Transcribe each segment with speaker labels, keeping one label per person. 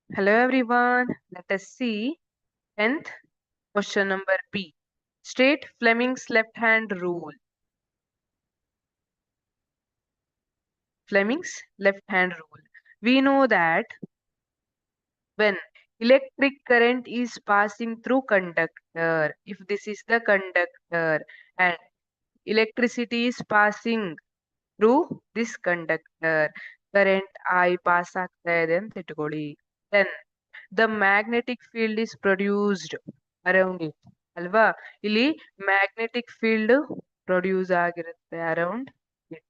Speaker 1: Hello everyone. Let us see 10th question number B. State Fleming's left hand rule. Fleming's left hand rule. We know that when electric current is passing through conductor, if this is the conductor and electricity is passing through this conductor, current I pass ಆಗ್ತಾ ಇದೆ ಅಂತ ಇಟ್ಕೊಳ್ಳಿ. Then the magnetic field is produced around it ಅಲ್ವಾ ಇಲ್ಲಿ magnetic field produce ಆಗಿರುತ್ತೆ around it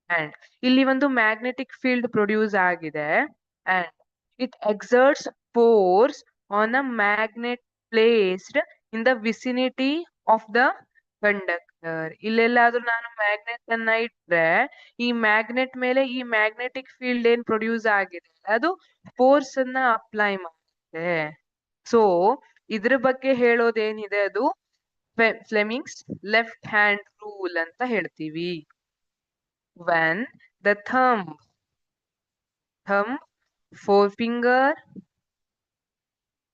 Speaker 1: and ಇಲ್ಲಿ ಒಂದು magnetic field produce ಆಗಿದೆ and it exerts force on a magnet placed in the vicinity of the conductor ಇಲ್ಲೆಲ್ಲಾದ್ರೂ ನಾನು magnet ಅನ್ನ ಇಟ್ರೆ ಈ ಮ್ಯಾಗ್ನೆಟ್ ಮೇಲೆ ಈ ಮ್ಯಾಗ್ನೆಟಿಕ್ ಫೀಲ್ಡ್ ಏನ್ ಪ್ರೊಡ್ಯೂಸ್ ಆಗಿದೆ ಅದು ಫೋರ್ಸ್ ಅನ್ನ ಅಪ್ಲೈ ಮಾಡುತ್ತೆ ಸೊ ಇದ್ರ ಬಗ್ಗೆ ಹೇಳೋದೇನಿದೆ ಅದು ಫ್ಲೆಮಿಂಗ್ಸ್ ಲೆಫ್ಟ್ ಹ್ಯಾಂಡ್ ರೂಲ್ ಅಂತ ಹೇಳ್ತೀವಿ when the thumb forefinger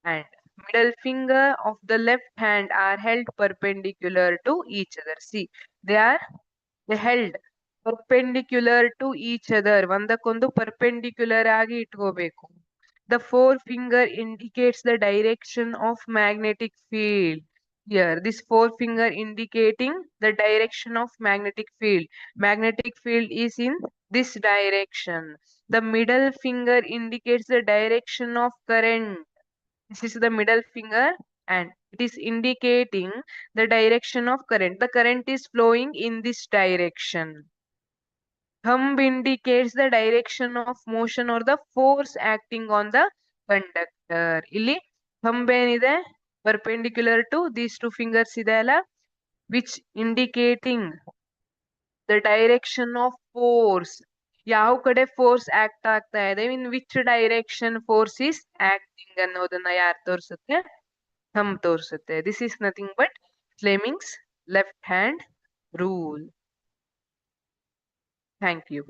Speaker 1: and middle finger of the left hand are held perpendicular to each other. See, they held perpendicular to each other. ಒಂದಕ್ಕೊಂದು perpendicular ಆಗಿ ಇಟ್ಕೋಬೇಕು. The forefinger indicates the direction of magnetic field. Here, this forefinger indicating the direction of magnetic field. Magnetic field is in this direction. The middle finger indicates the direction of current. This is the middle finger and it is indicating the direction of current. The current is flowing in this direction. Thumb indicates the direction of motion or the force acting on the conductor. Illi thumb ಏನಿದೆ perpendicular to these two fingers ಇದೆ ಅಲ್ಲ which indicating the direction of force. ಯಾವ ಕಡೆ force act ಆಗ್ತಾ ಇದೆ in which direction force is acting ಅನ್ನೋದನ್ನ ಯಾರು ತೋರಿಸುತ್ತೆ ಥಂಬ್ ತೋರಿಸುತ್ತೆ this is nothing but Fleming's left hand rule thank you